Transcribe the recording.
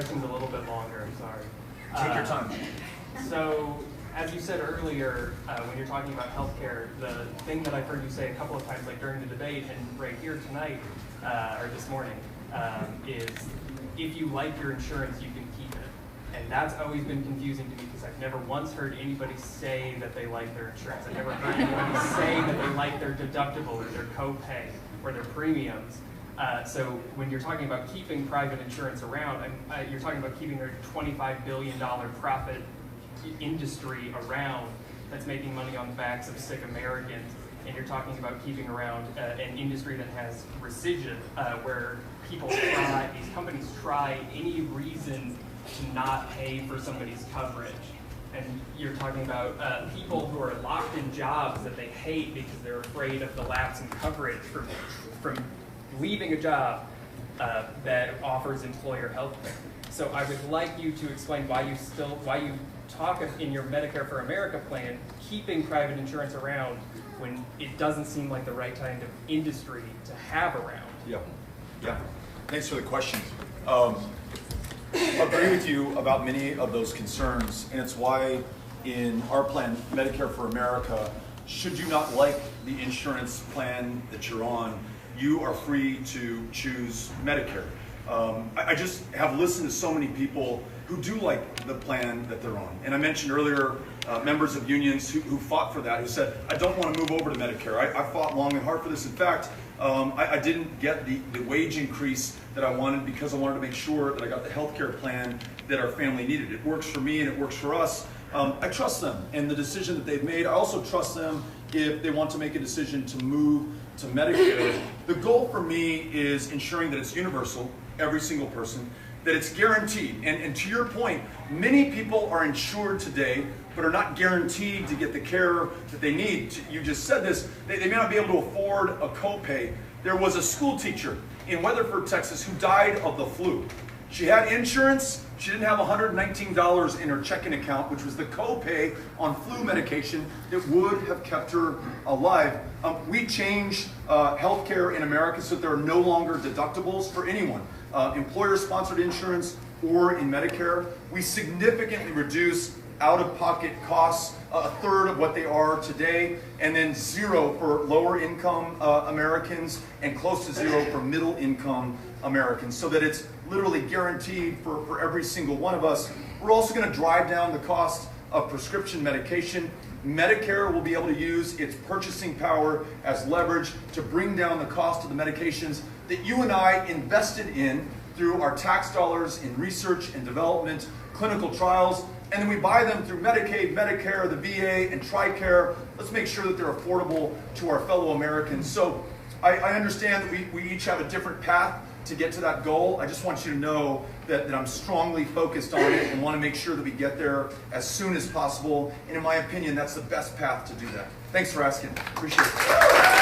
question's a little bit longer, I'm sorry. Take your time. So, as you said earlier, when you're talking about healthcare, the thing that I've heard you say a couple of times, like during the debate and right here tonight, or this morning, is if you like your insurance, you can keep it. And that's always been confusing to me because I've never once heard anybody say that they like their insurance. I've never heard anybody say that they like their deductible or their copay or their premiums. So when you're talking about keeping private insurance around, you're talking about keeping a $25 billion profit industry around that's making money on the backs of sick Americans. And you're talking about keeping around an industry that has rescission, where people try, these companies try any reason to not pay for somebody's coverage. And you're talking about people who are locked in jobs that they hate because they're afraid of the lapse in coverage from leaving a job that offers employer health care. So I would like you to explain why you talk in your Medicare for America plan, keeping private insurance around when it doesn't seem like the right kind of industry to have around. Yeah. Thanks for the question. I agree with you about many of those concerns, and it's why in our plan, Medicare for America, should you not like the insurance plan that you're on, you are free to choose Medicare. I just have listened to so many people who do like the plan that they're on. And I mentioned earlier members of unions who fought for that, who said, I don't want to move over to Medicare. I fought long and hard for this. In fact, I didn't get the wage increase that I wanted because I wanted to make sure that I got the health care plan that our family needed. It works for me and it works for us. I trust them and the decision that they've made. I also trust them if they want to make a decision to move to Medicare. The goal for me is ensuring that it's universal, every single person, that it's guaranteed. And to your point, many people are insured today but are not guaranteed to get the care that they need. You just said this, they may not be able to afford a copay. There was a school teacher in Weatherford, Texas, who died of the flu. She had insurance, she didn't have $119 in her checking account, which was the copay on flu medication that would have kept her alive. We changed healthcare in America so that there are no longer deductibles for anyone. Employer-sponsored insurance or in Medicare. We significantly reduced out-of-pocket costs, a third of what they are today, and then zero for lower-income Americans and close to zero for middle-income Americans, so that it's literally guaranteed for every single one of us. We're also going to drive down the cost of prescription medication. Medicare will be able to use its purchasing power as leverage to bring down the cost of the medications that you and I invested in through our tax dollars in research and development, clinical trials, and then we buy them through Medicaid, Medicare, the VA, and TRICARE. Let's make sure that they're affordable to our fellow Americans. So I understand that we each have a different path to get to that goal. I just want you to know that I'm strongly focused on it and want to make sure that we get there as soon as possible. And in my opinion, that's the best path to do that. Thanks for asking. Appreciate it.